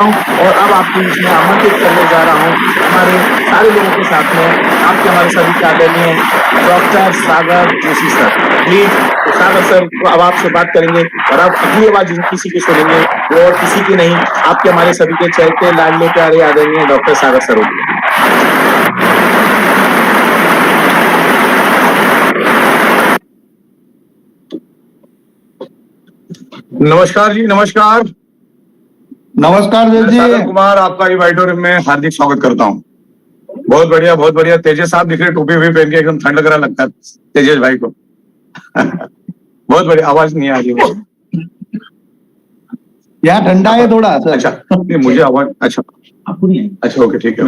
और अब आपके बीच में आमंत्रित करने जा रहा हूँ हमारे सारे लोगों के साथ में आपके हमारे सभी के आदरणीय doctor Sagar Joshi sir. Please तो सागर सर अब आपसे बात करेंगे और अब अगली आवाज किसी की सुनेंगे वो और किसी की नहीं, आपके हमारे सभी के चलते लाडले प्यारे आदरणीय डॉक्टर सागर सर होंगे। नमस्कार जी, नमस्कार। नमस्कार जी। सागर कुमार आपका इवाइटोरियम में हार्दिक स्वागत करता हूँ। बहुत बढ़िया, बहुत बढ़िया। तेजस साहब दिख रहे, टोपी भी पहन के एकदम ठंड लग रहा लगता है तेजस भाई को। बहुत बढ़िया। आवाज नहीं आ रही यहाँ ठंडा है थोड़ा। अच्छा, नहीं मुझे आवाज अच्छा ओके ठीक है।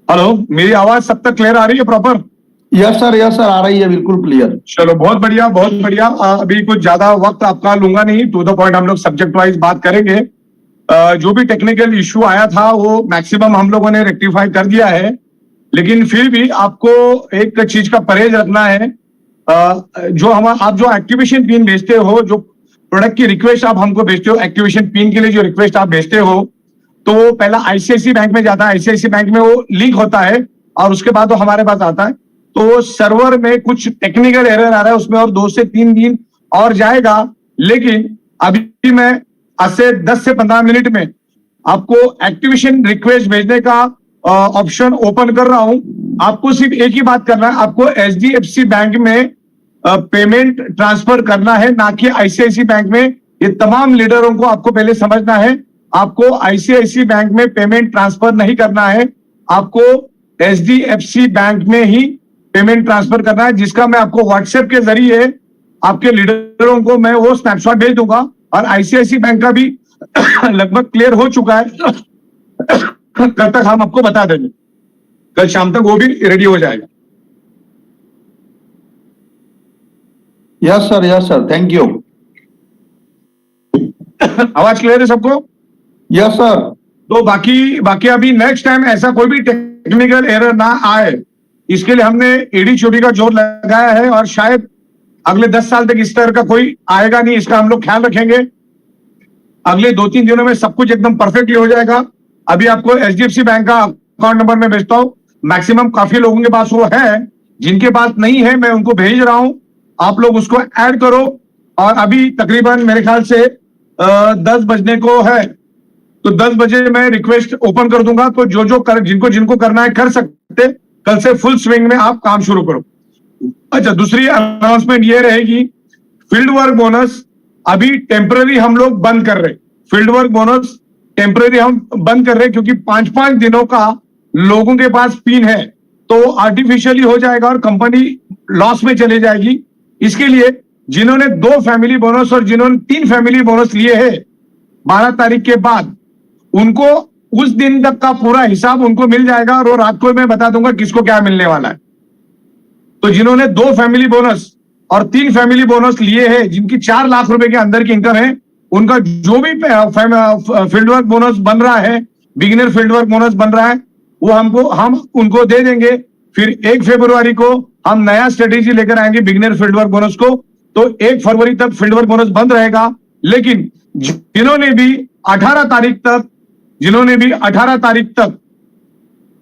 हेलो, मेरी आवाज सब तक क्लियर आ रही है प्रॉपर? यस सर आ रही है बिल्कुल क्लियर। चलो बहुत बढ़िया, बहुत बढ़िया। अभी कुछ ज्यादा वक्त आपका लूंगा नहीं, टू द पॉइंट हम लोग सब्जेक्ट वाइज बात करेंगे। जो भी टेक्निकल इश्यू आया था वो मैक्सिमम हम लोगों ने रेक्टिफाई कर दिया है, लेकिन फिर भी आपको एक चीज का परहेज रखना है। जो आप जो एक्टिवेशन पिन भेजते हो, जो प्रोडक्ट की रिक्वेस्ट आप हमको भेजते हो, एक्टिवेशन पिन के लिए जो रिक्वेस्ट आप भेजते हो, तो वो पहला आईसीआईसी बैंक में जाता है। आईसीआईसी बैंक में वो लिंक होता है और उसके बाद वो हमारे पास आता है। तो सर्वर में कुछ टेक्निकल एरर आ रहा है, उसमें और 2 से 3 दिन और जाएगा। लेकिन अभी मैं आज से 10 से 15 मिनट में आपको एक्टिवेशन रिक्वेस्ट भेजने का ऑप्शन ओपन कर रहा हूं। आपको सिर्फ एक ही बात करना है, आपको एचडीएफसी बैंक में पेमेंट ट्रांसफर करना है, ना कि आईसीआईसी बैंक में। ये तमाम लीडरों को आपको पहले समझना है, आपको आईसीआईसी बैंक में पेमेंट ट्रांसफर नहीं करना है, आपको एचडीएफसी बैंक में ही पेमेंट ट्रांसफर करना है, जिसका मैं आपको व्हाट्सएप के जरिए आपके लीडरों को मैं वो स्नैपशॉट भेज दूंगा। और आईसीआईसी बैंक का भी लगभग क्लियर हो चुका है। कल तक हम आपको बता देंगे, कल शाम तक वो भी रेडी हो जाएगा। Yes sir, thank you. आवाज क्लियर है सबको? Yes sir. तो बाकी अभी नेक्स्ट टाइम ऐसा कोई भी टेक्निकल एरर ना आए, इसके लिए हमने एडी चोटी का जोर लगाया है और शायद अगले 10 साल तक इस तरह का कोई आएगा नहीं, इसका हम लोग ख्याल रखेंगे। अगले 2-3 दिनों में सब कुछ एकदम परफेक्टली हो जाएगा। अभी आपको एचडीएफसी बैंक का अकाउंट नंबर में भेजता हूं। मैक्सिमम काफी लोगों के पास वो है, जिनके पास नहीं है मैं उनको भेज रहा हूं, आप लोग उसको ऐड करो। और अभी तकरीबन मेरे ख्याल से 10 बजने को है, तो 10 बजे मैं रिक्वेस्ट ओपन कर दूंगा। तो जिनको करना है कर सकते, कल से फुल स्विंग में आप काम शुरू करो। अच्छा, दूसरी अनाउंसमेंट ये रहेगी, फील्ड वर्क बोनस अभी टेम्पररी हम लोग बंद कर रहे। फील्ड वर्क बोनस टेम्पररी हम बंद कर रहे क्योंकि 5-5 दिनों का लोगों के पास पिन है, तो आर्टिफिशियली हो जाएगा और कंपनी लॉस में चले जाएगी। इसके लिए जिन्होंने 2 फैमिली बोनस और जिन्होंने 3 फैमिली बोनस लिए हैं 12 तारीख के बाद, उनको उस दिन तक का पूरा हिसाब उनको मिल जाएगा और वो रात को मैं बता दूंगा किसको क्या मिलने वाला है। तो जिन्होंने 2 फैमिली बोनस और 3 फैमिली बोनस लिए हैं, जिनकी 4 लाख रुपए के अंदर की इनकम है, उनका जो भी फील्ड वर्क बोनस बन रहा है, बिगिनर फील्ड वर्क बोनस बन रहा है, वो हम उनको दे देंगे। फिर 1 फरवरी को हम नया स्ट्रेटेजी लेकर आएंगे बिगिनर फील्ड वर्क बोनस को। तो 1 फरवरी तक फील्ड वर्क बोनस बंद रहेगा। लेकिन जिन्होंने भी 18 तारीख तक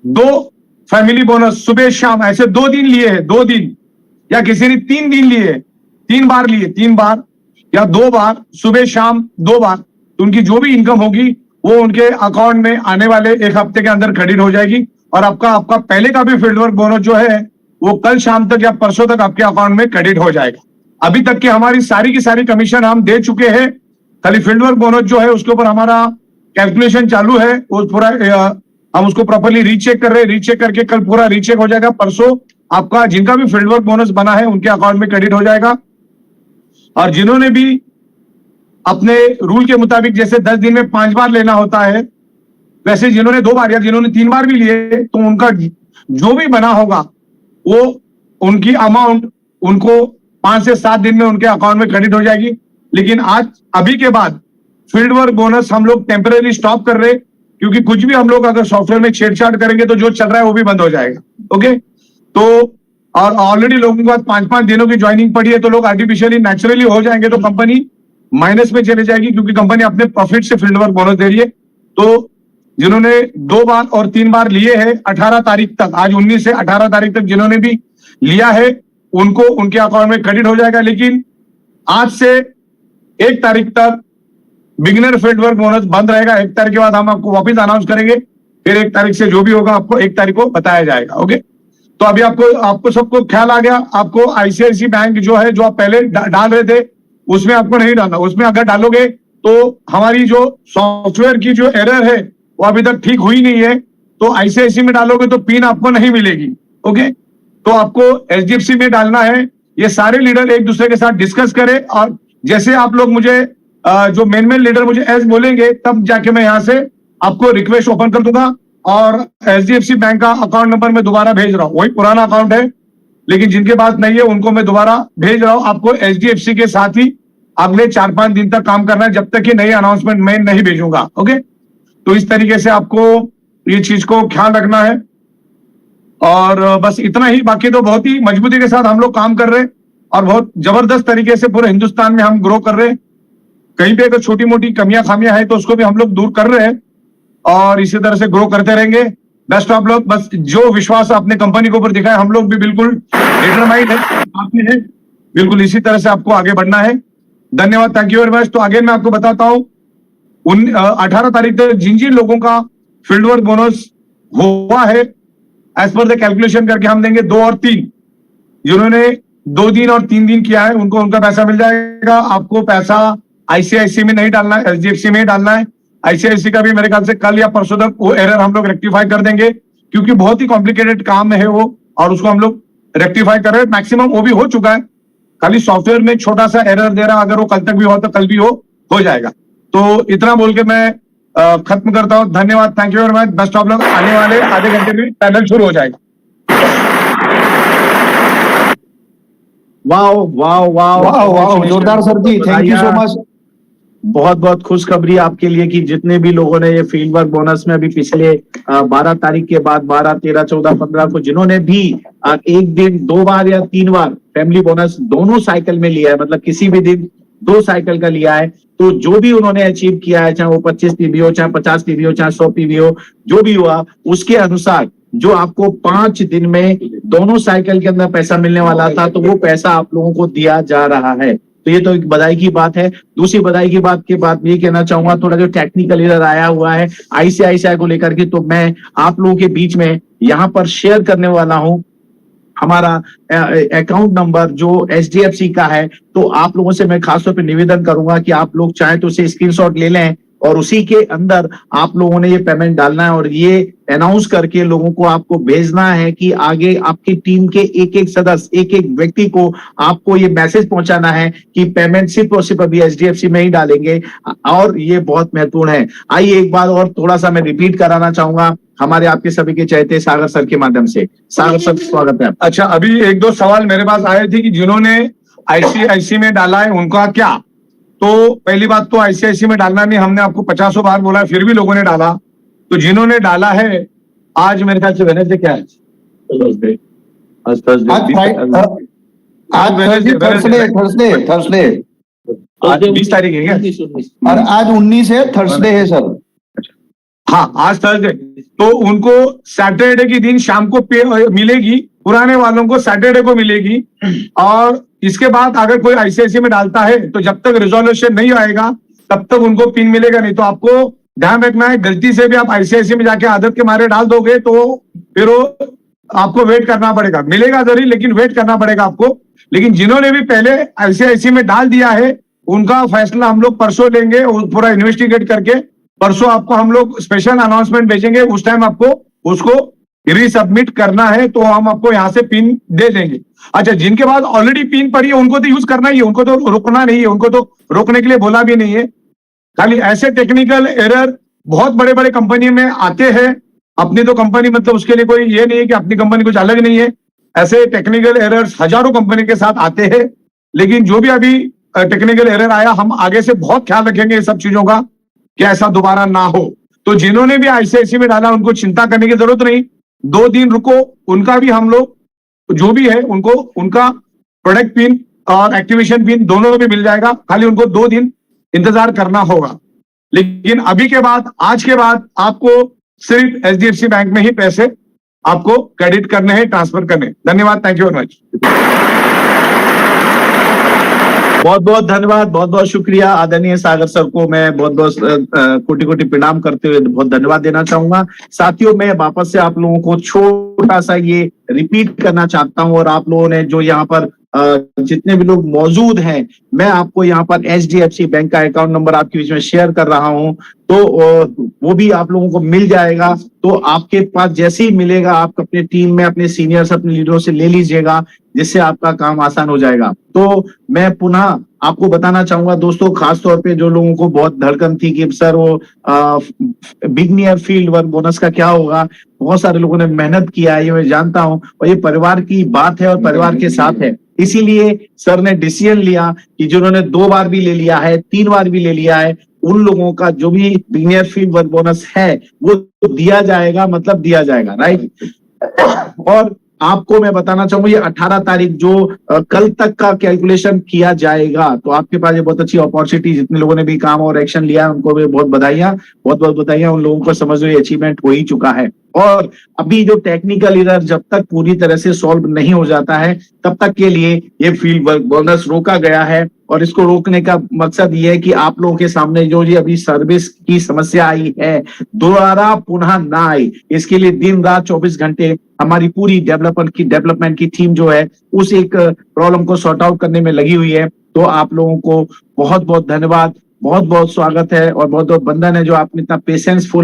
2 फैमिली बोनस सुबह शाम ऐसे 2 दिन लिए हैं, 2 दिन या किसी ने 3 दिन लिए, 3 बार लिए, 3 बार या 2 बार, सुबह शाम 2 बार, तो उनकी जो भी इनकम होगी वो उनके अकाउंट में आने वाले 1 हफ्ते के अंदर क्रेडिट हो जाएगी। और आपका पहले का भी फील्ड वर्क बोनस जो है वो कल शाम तक या परसों तक आपके अकाउंट में क्रेडिट हो जाएगा। अभी तक की हमारी सारी की सारी कमीशन हम दे चुके हैं। खाली फील्ड वर्क बोनस जो है उसके ऊपर हमारा कैलकुलेशन चालू है, वो पूरा हम उसको प्रॉपर्ली रीचेक कर रहे हैं। रीचेक करके कल पूरा रीचेक हो जाएगा। परसों आपका जिनका भी फील्ड वर्क बोनस बना है उनके अकाउंट में क्रेडिट हो जाएगा। और जिन्होंने भी अपने रूल के मुताबिक जैसे 10 दिन में 5 बार लेना होता है, वैसे जिन्होंने 2 बार या जिन्होंने 3 बार भी लिए, तो उनका जो भी बना होगा वो उनकी अमाउंट उनको 5 से 7 दिन में उनके अकाउंट में क्रेडिट हो जाएगी। लेकिन अभी के बाद फील्ड वर्क बोनस हम लोग टेम्पररी स्टॉप कर रहे, क्योंकि कुछ भी हम लोग अगर सॉफ्टवेयर में छेड़छाड़ करेंगे तो जो चल रहा है वो भी बंद हो जाएगा। ओके, तो और ऑलरेडी लोगों के पास 5-5 दिनों की ज्वाइनिंग पड़ी है, तो लोग आर्टिफिशियली नेचुरली हो जाएंगे। तो कंपनी माइनस में चले जाएगी, क्योंकि कंपनी अपने प्रॉफिट से फील्ड वर्क बोनस दे रही है। तो जिन्होंने 2 बार और 3 बार लिए हैं 18 तारीख तक, आज 19 से 18 तारीख तक जिन्होंने भी लिया है उनको उनके अकाउंट में क्रेडिट हो जाएगा। लेकिन आज से 1 तारीख तक बिगिनर फील्ड वर्क बोनस बंद रहेगा। 1 तारीख के बाद हम आपको वापस अनाउंस करेंगे, फिर 1 तारीख से जो भी होगा आपको 1 तारीख को बताया जाएगा। ओके, तो अभी आपको सबको ख्याल आ गया। आपको आईसीआईसी बैंक जो है, जो आप पहले डाल रहे थे, उसमें आपको नहीं डालना। उसमें अगर डालोगे तो हमारी जो सॉफ्टवेयर की जो एरर है वो अभी तक ठीक हुई नहीं है, तो आईसीआईसी में डालोगे तो पिन आपको नहीं मिलेगी। ओके, तो आपको एचडीएफसी में डालना है। ये सारे लीडर एक दूसरे के साथ डिस्कस करें, और जैसे आप लोग मुझे जो मेन लीडर मुझे एस बोलेंगे, तब जाके मैं यहाँ से आपको रिक्वेस्ट ओपन कर दूंगा। और एचडीएफसी बैंक का अकाउंट नंबर मैं दोबारा भेज रहा हूँ, वही पुराना अकाउंट है, लेकिन जिनके पास नहीं है उनको मैं दोबारा भेज रहा हूँ। आपको एचडीएफसी के साथ ही अगले 4-5 दिन तक काम करना है, जब तक कि नई अनाउंसमेंट मैं नहीं भेजूंगा। ओके, तो इस तरीके से आपको ये चीज को ख्याल रखना है, और बस इतना ही। बाकी तो बहुत ही मजबूती के साथ हम लोग काम कर रहे हैं, और बहुत जबरदस्त तरीके से पूरे हिंदुस्तान में हम ग्रो कर रहे हैं। कहीं पे अगर छोटी मोटी कमियां खामियां हैं तो उसको भी हम लोग दूर कर रहे हैं, और इसी तरह से ग्रो करते रहेंगे। Best of luck. बस जो विश्वास अपने कंपनी के ऊपर दिखाए, हम लोग भी बिल्कुल डिटरमाइंड है, आपने है, बिल्कुल इसी तरह से आपको आगे बढ़ना है। धन्यवाद, थैंक यू वेरी मच। तो अगेन मैं आपको बताता हूँ, 18 तारीख तक जिन जिन लोगों का फील्ड वर्क बोनस हुआ है, एज पर द कैलकुलेशन करके हम देंगे 2 और 3। जिन्होंने 2 दिन और 3 दिन किया है उनको उनका पैसा मिल जाएगा। आपको पैसा आईसीआईसी में नहीं डालना है, एचडीएफसी में ही डालना है। आईसीआईसी का भी मेरे ख्याल से कल या परसों तक वो एरर हम लोग रेक्टिफाई कर देंगे, क्योंकि बहुत ही कॉम्प्लिकेटेड काम है वो, और उसको हम लोग रेक्टिफाई कर रहे हैं। मैक्सिमम वो भी हो चुका है, खाली सॉफ्टवेयर में छोटा सा एरर दे रहा। अगर वो कल तक भी हो तो कल भी हो जाएगा। तो इतना बोल के मैं खत्म करता हूँ। धन्यवाद, thank you very much, best of luck. आने वाले आधे घंटे में पैनल शुरू हो जाएगा। वाह वाह वाह वाह वाह, जोरदार sir ji, thank you so much. बहुत बहुत खुशखबरी आपके लिए कि जितने भी लोगों ने ये फील्ड वर्क बोनस में अभी पिछले 12 तारीख के बाद 12, 13, 14, 15 को जिन्होंने भी 1 दिन 2 बार या 3 बार फैमिली बोनस दोनों साइकिल में लिया है, मतलब किसी भी दिन 2 साइकिल का लिया है, तो जो भी उन्होंने अचीव किया है, चाहे वो 25 पीवी हो, चाहे 50 पीवी हो, चाहे 100 पीवी हो, जो भी हुआ उसके अनुसार जो आपको 5 दिन में दोनों साइकिल के अंदर पैसा मिलने वाला था, तो वो पैसा आप लोगों को दिया जा रहा है। तो ये तो एक बधाई की बात है। दूसरी बधाई की बात के बाद ये कहना चाहूंगा, थोड़ा जो टेक्निकल एरर आया हुआ है आईसीआईसीआई को लेकर के, तो मैं आप लोगों के बीच में यहाँ पर शेयर करने वाला हूँ हमारा अकाउंट नंबर जो एचडीएफसी का है। तो आप लोगों से मैं खासतौर पे निवेदन करूंगा कि आप लोग चाहें तो उसे स्क्रीनशॉट ले लें, और उसी के अंदर आप लोगों ने ये पेमेंट डालना है, और ये अनाउंस करके लोगों को आपको भेजना है कि आगे आपकी टीम के एक-एक सदस्य, एक-एक व्यक्ति को आपको ये मैसेज पहुंचाना है कि पेमेंट सिर्फ और सिर्फ अभी एचडीएफसी में ही डालेंगे, और ये बहुत महत्वपूर्ण है। आइए एक बार और थोड़ा सा मैं रिपीट कराना चाहूंगा हमारे आपके सभी के चहेते सागर सर के माध्यम से। सागर सर, स्वागत है। अच्छा, अभी 1-2 सवाल मेरे पास आए थे कि जिन्होंने आईसीआईसी में डाला है उनका क्या। तो पहली बात तो आईसीआईसी में डालना नहीं, हमने आपको 50 बार बोला है, फिर भी लोगों ने डाला। तो जिन्होंने डाला है, आज मेरे ख्याल से वेडनेसडे क्या है, थर्सडे आज 20 तारीख है क्या? और आज 19 है, थर्सडे है सर। हाँ, आज थर्सडे। तो उनको सैटरडे के दिन शाम को पे मिलेगी, पुराने वालों को सैटरडे को मिलेगी। और इसके बाद अगर कोई आईसीआईसी में डालता है तो जब तक रिजोल्यूशन नहीं आएगा तब तक उनको पिन मिलेगा नहीं। तो आपको ध्यान रखना है, गलती से भी आप आईसीआईसी में जाके आदत के मारे डाल दोगे तो फिर वो आपको वेट करना पड़ेगा। मिलेगा जरूर, लेकिन वेट करना पड़ेगा आपको। लेकिन जिन्होंने भी पहले आईसीआईसी में डाल दिया है उनका फैसला हम लोग परसों लेंगे, पूरा इन्वेस्टिगेट करके परसों आपको हम लोग स्पेशल अनाउंसमेंट भेजेंगे। उस टाइम आपको उसको रीसबमिट करना है, तो हम आपको यहाँ से पिन दे देंगे। अच्छा, जिनके पास ऑलरेडी पिन पड़ी है उनको तो यूज करना ही है, उनको तो रोकना नहीं है, उनको तो रोकने के लिए बोला भी नहीं है। खाली ऐसे टेक्निकल एरर बहुत बड़े बड़े कंपनी में आते हैं। अपनी तो कंपनी मतलब उसके लिए कोई ये नहीं है कि अपनी कंपनी कुछ अलग नहीं है, ऐसे टेक्निकल एरर्स हजारों कंपनी के साथ आते हैं। लेकिन जो भी अभी टेक्निकल एरर आया, हम आगे से बहुत ख्याल रखेंगे इस सब चीजों का कि ऐसा दोबारा ना हो। तो जिन्होंने भी आईसीआईसी में डाला उनको चिंता करने की जरूरत नहीं, 2 दिन रुको, उनका भी हम लोग जो भी है उनको उनका प्रोडक्ट पिन और एक्टिवेशन पिन दोनों भी मिल जाएगा। खाली उनको 2 दिन इंतजार करना होगा। लेकिन अभी के बाद, आज के बाद आपको सिर्फ HDFC बैंक में ही पैसे आपको क्रेडिट करने हैं, ट्रांसफर करने हैं। धन्यवाद, थैंक यू वेरी मच। बहुत बहुत धन्यवाद, बहुत बहुत शुक्रिया आदरणीय सागर सर को मैं बहुत बहुत कोटि कोटि प्रणाम करते हुए बहुत धन्यवाद देना चाहूंगा। साथियों, मैं वापस से आप लोगों को छोटा सा ये रिपीट करना चाहता हूं, और आप लोगों ने जो यहाँ पर जितने भी लोग मौजूद हैं, मैं आपको यहाँ पर HDFC बैंक का अकाउंट नंबर आपके बीच में शेयर कर रहा हूं, तो वो भी आप लोगों को मिल जाएगा। तो आपके पास जैसे ही मिलेगा, आप अपने टीम में अपने सीनियर्स, अपने लीडरों से ले लीजिएगा, जिससे आपका काम आसान हो जाएगा। तो मैं पुनः आपको बताना चाहूंगा दोस्तों, खासतौर पे जो लोगों को बहुत धड़कन थी कि सर वो big near field work bonus का क्या होगा, बहुत सारे लोगों ने मेहनत किया है, ये मैं जानता हूं, और ये परिवार की बात है और परिवार के साथ है। इसीलिए सर ने डिसीजन लिया कि जिन्होंने 2 बार भी ले लिया है, 3 बार भी ले लिया है, उन लोगों का जो भी big near field work bonus है वो दिया जाएगा, मतलब दिया जाएगा, राइट। और आपको मैं बताना चाहूंगा, ये 18 तारीख जो कल तक का कैलकुलेशन किया जाएगा, तो आपके पास ये बहुत अच्छी अपॉर्चुनिटी, जितने लोगों ने भी काम और एक्शन लिया उनको भी बहुत बधाइयां, बहुत बहुत बधाइयां। उन लोगों को समझ लो ये अचीवमेंट हो ही चुका है। और अभी जो टेक्निकल एरर जब तक पूरी तरह से सॉल्व नहीं हो जाता है, तब तक के लिए ये फील्ड वर्क बोनस रोका गया है। और इसको रोकने का मकसद ये है कि आप लोगों के सामने जो ये अभी सर्विस की समस्या आई है, दोबारा पुनः ना आए, इसके लिए दिन रात 24 घंटे हमारी पूरी डेवलपमेंट की टीम जो है उस एक प्रॉब्लम को सॉर्ट आउट करने में लगी हुई है। तो आप लोगों को बहुत बहुत धन्यवाद, बहुत बहुत स्वागत है और बहुत बहुत बंधन है, जो आपने इतना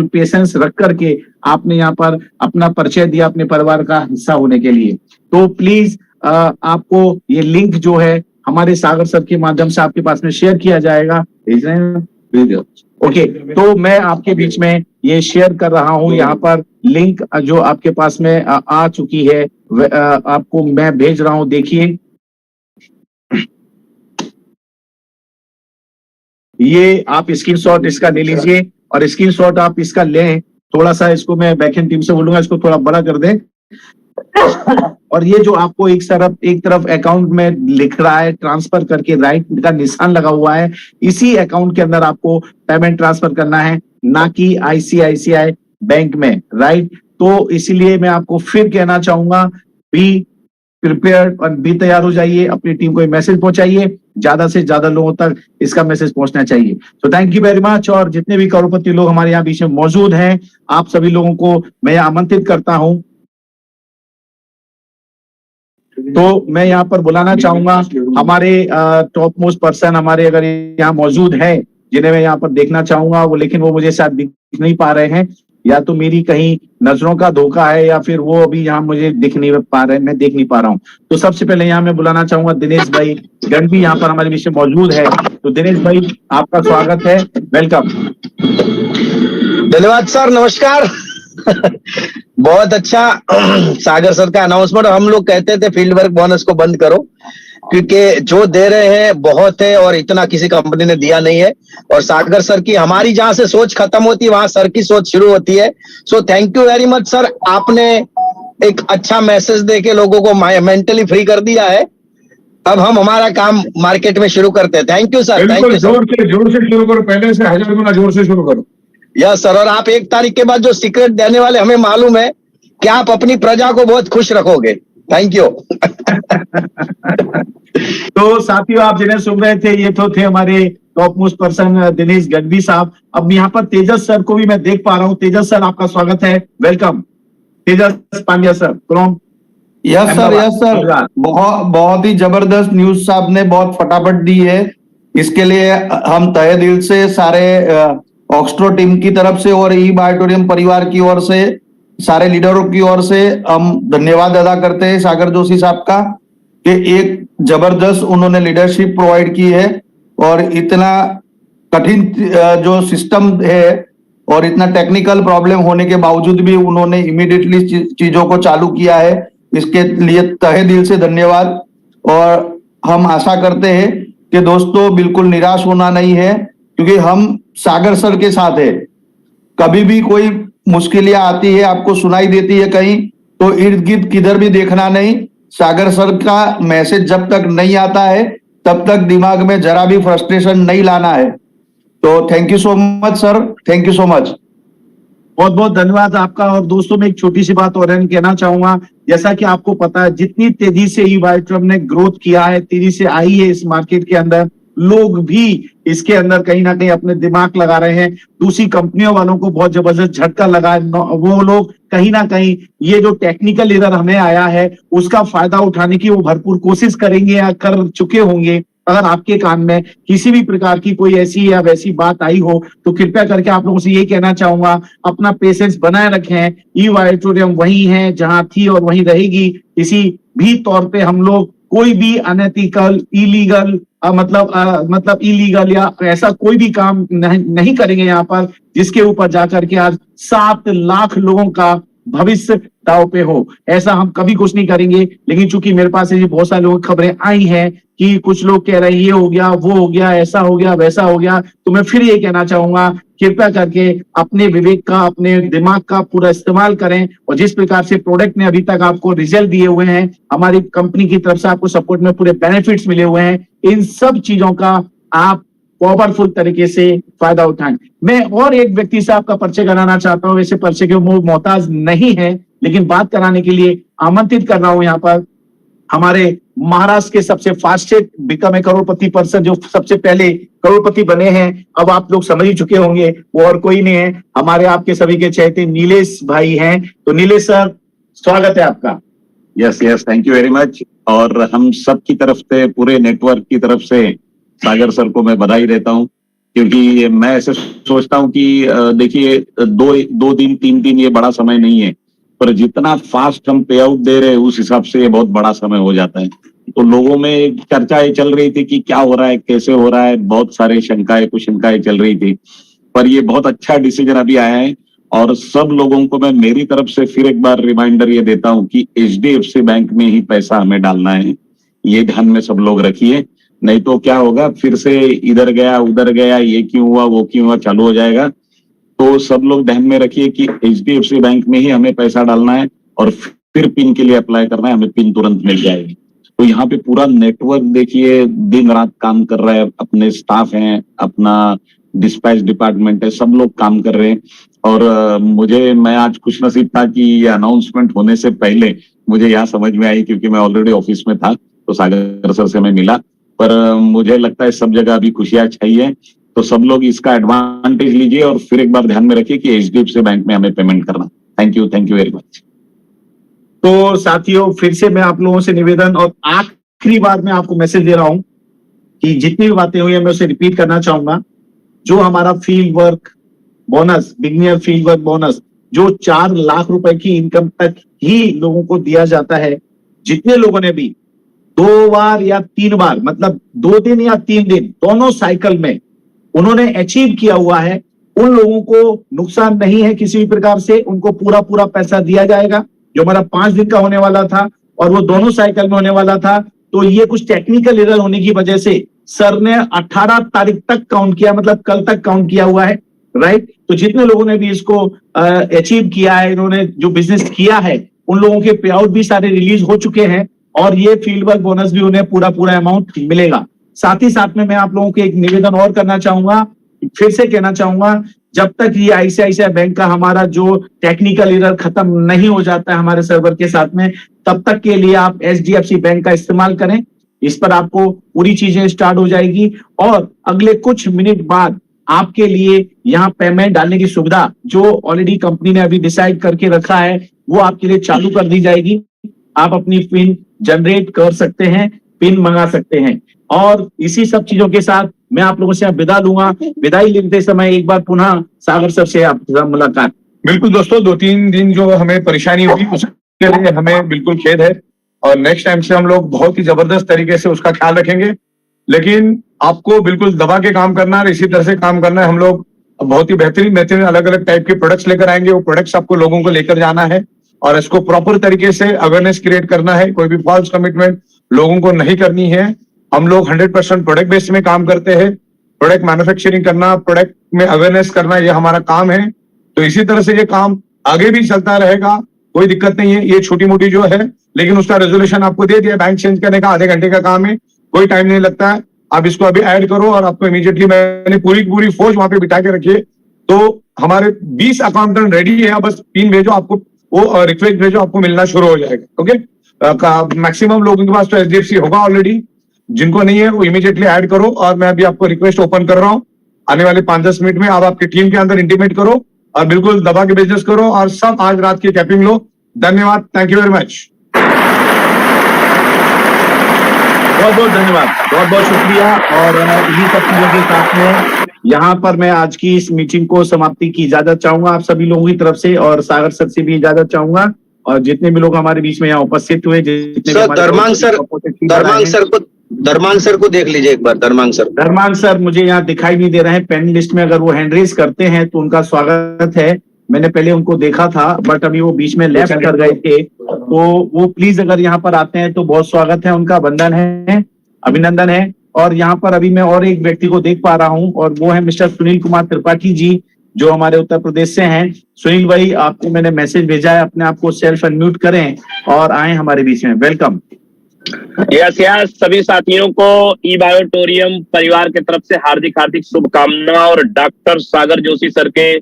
पेशेंस रख करके आपने यहाँ पर अपना परिचय दिया अपने परिवार का हिस्सा होने के लिए। तो प्लीज आपको ये लिंक जो है हमारे सागर सर के माध्यम से आपके पास में शेयर किया जाएगा। भेज रहे हैं? ओके, तो मैं आपके बीच में ये शेयर कर रहा हूं, यहाँ पर लिंक जो आपके पास में आ चुकी है, आपको मैं भेज रहा हूं, देखिए। ये आप स्क्रीनशॉट इसका ले लीजिए, और स्क्रीनशॉट आप इसका लें। थोड़ा सा इसको मैं बैकएंड टीम से बोलूंगा इसको थोड़ा बड़ा कर दें। और ये जो आपको एक तरफ अकाउंट में लिख रहा है ट्रांसफर करके, राइट का निशान लगा हुआ है, इसी अकाउंट के अंदर आपको पेमेंट ट्रांसफर करना है, ना कि ICICI बैंक में, राइट। तो इसीलिए मैं आपको फिर कहना चाहूंगा, बी प्रिपेयर्ड और भी तैयार हो जाइए, अपनी टीम को मैसेज पहुंचाइए, ज्यादा से ज्यादा लोगों तक इसका मैसेज पहुंचना चाहिए। तो थैंक यू वेरी मच। और जितने भी करोड़पति लोग हमारे यहाँ बीच में मौजूद हैं, आप सभी लोगों को मैं आमंत्रित करता हूं। तो मैं यहाँ पर बुलाना चाहूंगा हमारे टॉप मोस्ट पर्सन, हमारे अगर यहाँ मौजूद है, जिन्हें मैं यहाँ पर देखना चाहूंगा, वो लेकिन वो मुझे शायद दिख नहीं पा रहे हैं, या तो मेरी कहीं नजरों का धोखा है, या फिर वो अभी यहाँ मुझे दिख नहीं पा रहे, मैं देख नहीं पा रहा हूँ। तो सबसे पहले यहाँ मैं बुलाना चाहूंगा दिनेश भाई गणवी, यहाँ पर हमारे बीच में मौजूद है। तो दिनेश भाई, आपका स्वागत है, वेलकम। धन्यवाद सर, नमस्कार। बहुत अच्छा सागर सर का अनाउंसमेंट। हम लोग कहते थे फील्ड वर्क बोनस को बंद करो, क्योंकि जो दे रहे हैं बहुत है और इतना किसी कंपनी ने दिया नहीं है। और सागर सर की, हमारी जहां से सोच खत्म होती है वहां सर की सोच शुरू होती है। So thank you very much sir, आपने एक अच्छा मैसेज देके लोगों को मेंटली फ्री कर दिया है। अब हम हमारा काम मार्केट में शुरू करते हैं। Thank you sir, thank you. जोर से शुरू करो, पहले से 1000 गुना जोर से शुरू करो। यस सर, और आप 1 तारीख के बाद जो सीक्रेट देने वाले, हमें मालूम है कि आप अपनी प्रजा को बहुत खुश रखोगे। Thank you. तो साथियों, आप जिन्हें सुन रहे थे, ये तो थे हमारे टॉप मोस्ट पर्सन दिनेश गणवी साहब। अब यहाँ पर तेजस सर को भी मैं देख पा रहा हूँ। तेजस सर, आपका स्वागत है, welcome. Tejas Pandya sir from. Yes sir, बहुत ही जबरदस्त न्यूज साहब ने बहुत फटाफट दी है। इसके लिए हम तहे दिल से सारे ऑक्सट्रो टीम की तरफ से और ई बायोटोरियम परिवार की ओर से, सारे लीडरों की ओर से हम धन्यवाद अदा करते हैं सागर जोशी साहब का, कि एक जबरदस्त उन्होंने लीडरशिप प्रोवाइड की है, और इतना कठिन जो सिस्टम है और इतना टेक्निकल प्रॉब्लम होने के बावजूद भी उन्होंने इमीडिएटली चीजों को चालू किया है। इसके लिए तहे दिल से धन्यवाद। और हम आशा करते हैं कि दोस्तों बिल्कुल निराश होना नहीं है, क्योंकि हम सागर सर के साथ है। कभी भी कोई मुश्किलें आती है, आपको सुनाई देती है कहीं, तो इर्द गिर्द किधर भी देखना नहीं। सागर सर का मैसेज जब तक नहीं आता है, तब तक दिमाग में जरा भी फ्रस्ट्रेशन नहीं लाना है। तो thank you so much sir, thank you so much. बहुत बहुत धन्यवाद आपका। और दोस्तों मैं एक छोटी सी बात और कहना चाहूंगा, जैसा कि आपको पता है जितनी तेजी से ई-वाइट्रम ने ग्रोथ किया है, तेजी से आई है इस मार्केट के अंदर, लोग भी इसके अंदर कहीं ना कहीं अपने दिमाग लगा रहे हैं। दूसरी कंपनियों वालों को बहुत जबरदस्त झटका लगा है। वो लोग कहीं ना कहीं ये जो टेक्निकल एरर हमें आया है उसका फायदा उठाने की वो भरपूर कोशिश करेंगे या कर चुके होंगे। अगर आपके कान में किसी भी प्रकार की कोई ऐसी या वैसी बात आई हो तो कृपया करके आप लोगों से ये कहना चाहूंगा, अपना पेशेंस बनाए रखें। ई-वाइट्रोनियम वही है जहां थी और वहीं रहेगी। किसी भी तौर पे हम लोग कोई भी अनएथिकल, इलीगल मतलब इलीगल या ऐसा कोई भी काम नहीं करेंगे यहाँ पर जिसके ऊपर जाकर के आज 7 लाख लोगों का भविष्य दांव पे हो। ऐसा हम कभी कुछ नहीं करेंगे। लेकिन चूंकि मेरे पास ऐसी बहुत सारे लोगों की खबरें आई हैं कि कुछ लोग कह रहे हैं ये हो गया, वो हो गया, ऐसा हो गया, वैसा हो गया, तो मैं फिर ये कहना चाहूंगा, कृपया करके अपने विवेक का, अपने दिमाग का पूरा इस्तेमाल करें। और जिस प्रकार से प्रोडक्ट ने अभी तक आपको रिजल्ट दिए हुए हैं, हमारी कंपनी की तरफ से आपको सपोर्ट में पूरे बेनिफिट्स मिले हुए हैं, इन सब चीजों का आप पावरफुल तरीके से फायदा उठाएं। मैं और एक व्यक्ति से आपका परिचय कराना चाहता हूं। वैसे परिचय के मोहताज नहीं है, लेकिन बात कराने के लिए आमंत्रित कर रहा हूं यहाँ पर हमारे महाराष्ट्र के सबसे fastest become a Crorepati person, जो सबसे पहले करोड़पति बने हैं, अब आप लोग समझ ही चुके होंगे, वो और कोई नहीं है, हमारे आपके सभी के चहेते नीलेश भाई हैं। तो नीलेश सर, स्वागत है आपका। Yes yes, thank you very much. और हम सब की तरफ से, पूरे नेटवर्क की तरफ से सागर सर को मैं बधाई देता हूं, क्योंकि मैं ऐसे सोचता हूं कि देखिए 2 दिन 3 दिन ये बड़ा समय नहीं है, पर जितना फास्ट हम पे आउट दे रहे हैं उस हिसाब से ये बहुत बड़ा समय हो जाता है। तो लोगों में चर्चाएं चल रही थी कि क्या हो रहा है, कैसे हो रहा है, बहुत सारे शंकाएं कुशंकाएं चल रही थी, पर ये बहुत अच्छा डिसीजन अभी आया है। और सब लोगों को मैं मेरी तरफ से फिर एक बार रिमाइंडर ये देता हूं कि HDFC बैंक में ही पैसा हमें डालना है, ये ध्यान में सब लोग रखिए। नहीं तो क्या होगा, फिर से इधर गया उधर गया, ये क्यों हुआ वो क्यों हुआ चालू हो जाएगा। तो सब लोग ध्यान में रखिए कि HDFC बैंक में ही हमें पैसा डालना है और फिर पिन के लिए अप्लाई करना है, हमें पिन तुरंत मिल जाएगी। तो यहाँ पे पूरा नेटवर्क देखिए दिन रात काम कर रहा है, अपने स्टाफ हैं, अपना डिस्पैच डिपार्टमेंट है, सब लोग काम कर रहे हैं। और मैं आज खुशनसीब था कि ये अनाउंसमेंट होने से पहले मुझे यहाँ समझ में आई, क्योंकि मैं ऑलरेडी ऑफिस में था, तो सागर सर से मैं मिला। पर मुझे लगता है सब जगह अभी खुशियां छाई है, तो सब लोग इसका एडवांटेज लीजिए और फिर एक बार ध्यान में रखिए कि HDFC बैंक में हमें पेमेंट करना। Thank you very much. तो साथियों, फिर से मैं आप लोगों से निवेदन और आखिरी बार मैं आपको मैसेज दे रहा हूं कि जितनी भी बातें हुई है मैं उसे रिपीट करना चाहूंगा। जो हमारा field work bonus, beginner field work bonus, जो 4 लाख रुपए की इनकम तक ही लोगों को दिया जाता है, जितने लोगों ने भी 2 बार या 3 बार, मतलब 2 दिन या 3 दिन, दोनों साइकिल में उन्होंने अचीव किया हुआ है, उन लोगों को नुकसान नहीं है किसी भी प्रकार से। उनको पूरा पैसा दिया जाएगा। जो हमारा 5 दिन का होने वाला था और वो दोनों साइकिल में होने वाला था, तो ये कुछ टेक्निकल एरर होने की वजह से सर ने 18 तारीख तक काउंट किया, मतलब कल तक काउंट किया हुआ है, राइट। तो जितने लोगों ने भी इसको अचीव किया है, इन्होंने जो बिजनेस किया है, उन लोगों के पे आउट भी सारे रिलीज हो चुके हैं और ये फील्ड वर्क बोनस भी उन्हें पूरा अमाउंट मिलेगा। साथ ही साथ में मैं आप लोगों को एक निवेदन और करना चाहूंगा, फिर से कहना चाहूंगा, जब तक ये ICICI बैंक का हमारा जो टेक्निकल एरर खत्म नहीं हो जाता है हमारे सर्वर के साथ में, तब तक के लिए आप HDFC बैंक का इस्तेमाल करें। इस पर आपको पूरी चीजें स्टार्ट हो जाएगी और अगले कुछ मिनट बाद आपके लिए यहाँ पेमेंट डालने की सुविधा, जो ऑलरेडी कंपनी ने अभी डिसाइड करके रखा है, वो आपके लिए चालू कर दी जाएगी। आप अपनी पिन जनरेट कर सकते हैं, पिन मंगा सकते हैं। और इसी सब चीजों के साथ मैं आप लोगों से विदा लूंगा। विदाई लेते समय एक बार पुनः सागर सर से आपसे मुलाकात। बिल्कुल दोस्तों, 2-3 दिन जो हमें परेशानी हुई उसके लिए हमें बिल्कुल खेद है और नेक्स्ट टाइम से हम लोग बहुत ही जबरदस्त तरीके से उसका ख्याल रखेंगे। लेकिन आपको बिल्कुल दबा के काम करना है, इसी तरह से काम करना है। हम लोग बहुत ही बेहतरीन अलग अलग टाइप के प्रोडक्ट्स लेकर आएंगे। वो प्रोडक्ट्स आपको लोगों को लेकर जाना है और इसको प्रॉपर तरीके से अवेयरनेस क्रिएट करना है। कोई भी फॉल्स कमिटमेंट लोगों को नहीं करनी है। हम लोग 100% प्रोडक्ट बेस में काम करते हैं। प्रोडक्ट मैन्युफैक्चरिंग करना, प्रोडक्ट में अवेयरनेस करना, ये हमारा काम है। तो इसी तरह से ये काम आगे भी चलता रहेगा, कोई दिक्कत नहीं है। ये छोटी मोटी जो है, लेकिन उसका रेजोल्यूशन आपको दे दिया, बैंक चेंज करने का आधे घंटे का काम है, कोई टाइम नहीं लगता है। आप इसको अभी ऐड करो और आपको इमीडिएटली मैंने पूरी फौज वहां पे बिठा के रखी है। तो हमारे 20 अकाउंटेंट रेडी है, बस 3 भेजो, आपको वो रिक्वेस्ट भेजो, आपको मिलना शुरू हो जाएगा। ओके, मैक्सिमम लोगों के पास तो HDFC होगा ऑलरेडी, जिनको नहीं है वो इमीडिएटली ऐड करो। और मैं अभी आपको रिक्वेस्ट ओपन कर रहा हूँ, आने वाले 5-10 मिनट में आप आपकी टीम के अंदर इंटीमेट करो और बिल्कुल दबा के बिजनेस करो और सब आज रात की कैपिंग लो। धन्यवाद, थैंक यू वेरी मच। बहुत बहुत धन्यवाद, बहुत बहुत शुक्रिया। और इन्हीं सब चीजों के साथ में यहाँ पर मैं आज की इस मीटिंग को समाप्ति की इजाजत चाहूंगा आप सभी लोगों की तरफ से, और सागर सर से भी इजाजत चाहूंगा, और जितने भी लोग हमारे बीच में यहाँ उपस्थित हुए, जितने सर धर्मांग सर को देख लीजिए एक बार। धर्मांग सर मुझे यहाँ दिखाई नहीं दे रहे हैं पैनल लिस्ट में, अगर वो हैंड रेज करते हैं तो उनका स्वागत है। मैंने पहले उनको देखा था बट अभी वो बीच में लेफ्ट कर गए थे, तो वो प्लीज अगर यहाँ पर आते हैं तो बहुत स्वागत है उनका, वंदन है, अभिनंदन है। और यहाँ पर अभी मैं और एक व्यक्ति को देख पा रहा हूँ, और वो है मिस्टर सुनील कुमार त्रिपाठी जी, जो हमारे उत्तर प्रदेश से हैं। सुनील भाई, आपको मैंने मैसेज भेजा है, अपने आप को सेल्फ अनम्यूट करें और आए हमारे बीच में। वेलकम। यस सभी साथियों को ई बायोटोरियम परिवार की तरफ से हार्दिक शुभकामना। और डॉक्टर सागर जोशी सर के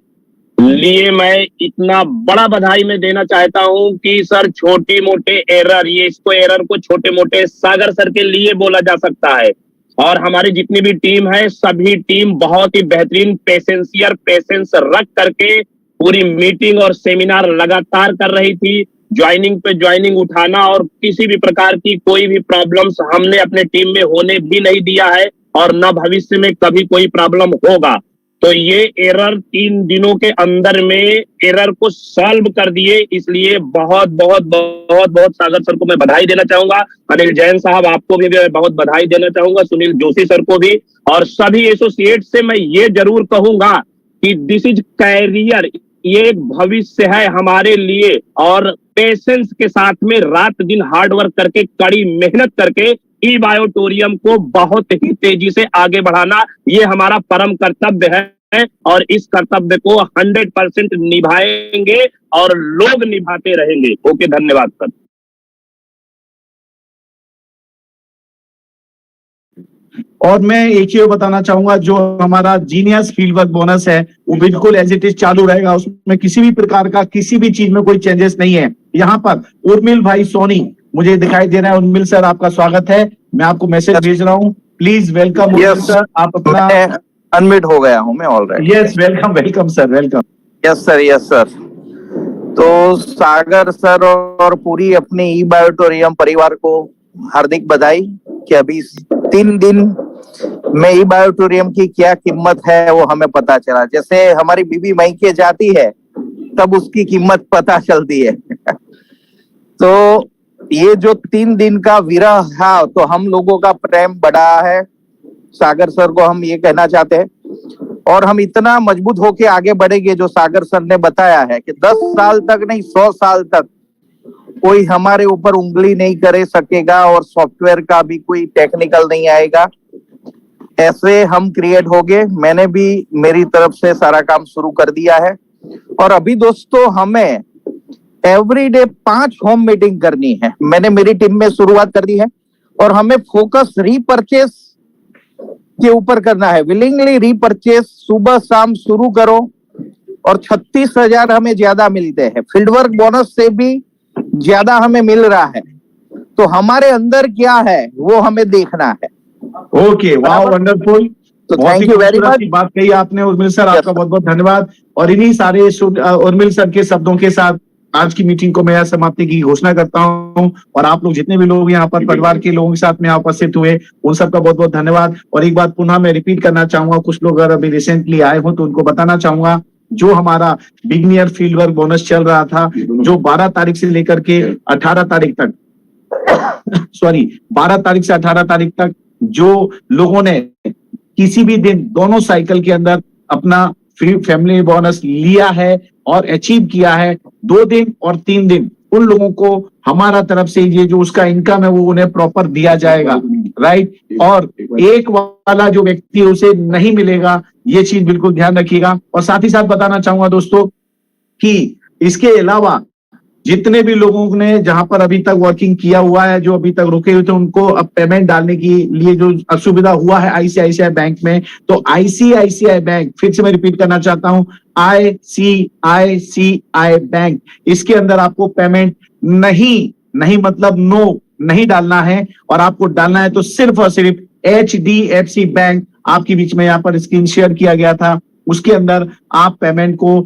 लिए मैं इतना बड़ा बधाई मैं देना चाहता हूं कि सर छोटी मोटे एरर, ये इसको एरर को छोटे मोटे सागर सर के लिए बोला जा सकता है। और हमारी जितनी भी टीम है, सभी टीम बहुत ही बेहतरीन पेशेंस रख करके पूरी मीटिंग और सेमिनार लगातार कर रही थी। ज्वाइनिंग पे ज्वाइनिंग उठाना और किसी भी प्रकार की कोई भी प्रॉब्लम्स हमने अपने टीम में होने भी नहीं दिया है, और न भविष्य में कभी कोई प्रॉब्लम होगा। तो ये एरर 3 दिनों के अंदर में एरर को सॉल्व कर दिए, इसलिए बहुत सागर सर को मैं बधाई देना चाहूंगा। अनिल जैन साहब, आपको भी मैं बहुत बधाई देना चाहूंगा, सुनील जोशी सर को भी, और सभी एसोसिएट से मैं ये जरूर कहूंगा कि दिस इज कैरियर, ये एक भविष्य है हमारे लिए। और पेशेंस के साथ में रात दिन हार्ड वर्क करके, कड़ी मेहनत करके ई बायोटोरियम को बहुत ही तेजी से आगे बढ़ाना, ये हमारा परम कर्तव्य है, और इस कर्तव्य को 100% निभाएंगे और लोग निभाते रहेंगे। ओके, धन्यवाद सर। और मैं एक चीज बताना चाहूंगा, जो हमारा जीनियस फील्ड वर्क बोनस है वो बिल्कुल एज इट इज चालू रहेगा, उसमें किसी भी प्रकार का किसी भी चीज में कोई चेंजेस नहीं है। यहाँ पर उर्मिल भाई सोनी मुझे दिखाई दे रहा है। उर्मिल सर, आपका स्वागत है, मैं आपको मैसेज भेज रहा हूँ, प्लीज वेलकम। यस सर, आप अपना अनम्यूट हो गया हूँ मैं already. Yes, welcome sir, welcome. Yes sir. तो सागर सर और पूरी अपनी ई बायोटोरियम परिवार को हार्दिक बधाई कि अभी 3 दिन में ई बायोटोरियम की क्या कीमत है वो हमें पता चला। जैसे हमारी बीबी मायके जाती है तब उसकी कीमत पता चलती है। तो ये जो 3 दिन का विरह है, तो हम लोगों का प्रेम बढ़ा है। सागर सर को हम ये कहना चाहते हैं, और हम इतना मजबूत होके आगे बढ़ेंगे, जो सागर सर ने बताया है कि 10 साल तक नहीं 100 साल तक कोई हमारे ऊपर उंगली नहीं करे सकेगा, और सॉफ्टवेयर का भी कोई टेक्निकल नहीं आएगा। ऐसे हम क्रिएट होंगे। मैंने भी मेरी तरफ से सारा काम शुरू कर दिया है, और अभी दोस्तों हमें एवरीडे 5 होम मीटिंग करनी है। मैंने मेरी टीम में शुरुआत कर दी है, और हमें फोकस रीपरचेस के ऊपर करना है। विलिंगली रीपरचेस सुबह शाम शुरू करो, और 36,000 हमें ज्यादा मिलते हैं। फील्ड वर्क बोनस से भी ज्यादा हमें मिल रहा है। तो हमारे अंदर क्या है वो हमें देखना है। ओके, वाह, वंडरफुल। तो थैंक यू वेरी मच। बात कही आपने उर्मिल सर, आपका बहुत बहुत धन्यवाद। और इन्हीं सारे उर्मिल सर के शब्दों के साथ आज की मीटिंग को मैं समाप्ति की घोषणा करता हूं। और आप लोग जितने भी लोग यहाँ पर परिवार के लोगों के साथ में उपस्थित हुए, उन सबका बहुत बहुत धन्यवाद। और एक बात पुनः मैं रिपीट करना चाहूंगा, कुछ लोग अगर अभी रिसेंटली आए हो तो उनको बताना चाहूंगा, जो हमारा बिगनियर फील्ड वर्क बोनस चल रहा था, जो 12 तारीख से लेकर के 18 तारीख तक 12 तारीख से 18 तारीख तक जो लोगों ने किसी भी दिन दोनों साइकिल के अंदर अपना फैमिली बोनस लिया है और अचीव किया है, 2 दिन और 3 दिन, उन लोगों को हमारा तरफ से ये जो उसका इनकम है वो उन्हें प्रॉपर दिया जाएगा, राइट। और एक वाला जो व्यक्ति उसे नहीं मिलेगा, ये चीज बिल्कुल ध्यान रखिएगा। और साथ ही साथ बताना चाहूंगा दोस्तों कि इसके अलावा जितने भी लोगों ने जहां पर अभी तक वर्किंग किया हुआ है, जो अभी तक रुके हुए थे, उनको अब पेमेंट डालने के लिए जो असुविधा हुआ है आईसीआईसीआई बैंक में, तो आईसीआईसीआई बैंक, फिर से मैं रिपीट करना चाहता हूं, आईसीआईसीआई बैंक, इसके अंदर आपको पेमेंट नहीं मतलब नो नहीं डालना है, और आपको डालना है तो सिर्फ और सिर्फ HDFC बैंक, आपके बीच में यहाँ पर स्क्रीन शेयर किया गया था, उसके अंदर आप पेमेंट को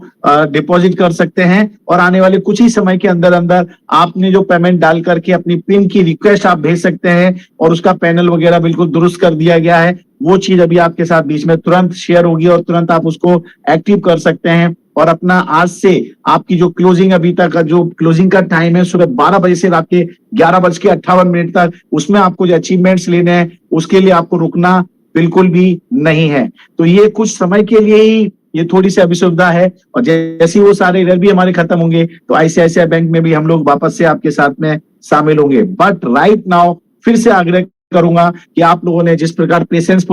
डिपॉजिट कर सकते हैं, और आने वाले कुछ ही समय के अंदर अंदर आपने जो पेमेंट डाल करके अपनी पिन की रिक्वेस्ट आप भेज सकते हैं, और उसका पैनल वगैरह बिल्कुल दुरुस्त कर दिया गया है। वो चीज अभी आपके साथ बीच में तुरंत शेयर होगी और तुरंत आप उसको एक्टिव कर सकते हैं, और अपना आज से आपकी जो क्लोजिंग अभी तक का जो क्लोजिंग का टाइम है सुबह 12 बजे से रात के 11:58 तक, उसमें आपको जो अचीवमेंट्स लेने हैं उसके लिए आपको रुकना बिल्कुल भी नहीं है। तो ये कुछ समय के लिए ही ये थोड़ी सी अभिसुविधा है, और जैसे ही वो सारे एरर भी हमारे खत्म होंगे तो आईसीआईसीआई बैंक में भी हम लोग वापस से आपके साथ में शामिल होंगे। बट राइट नाउ फिर से आग्रह करूंगा कि आप लोगों ने जिस प्रकार पेशेंसफुल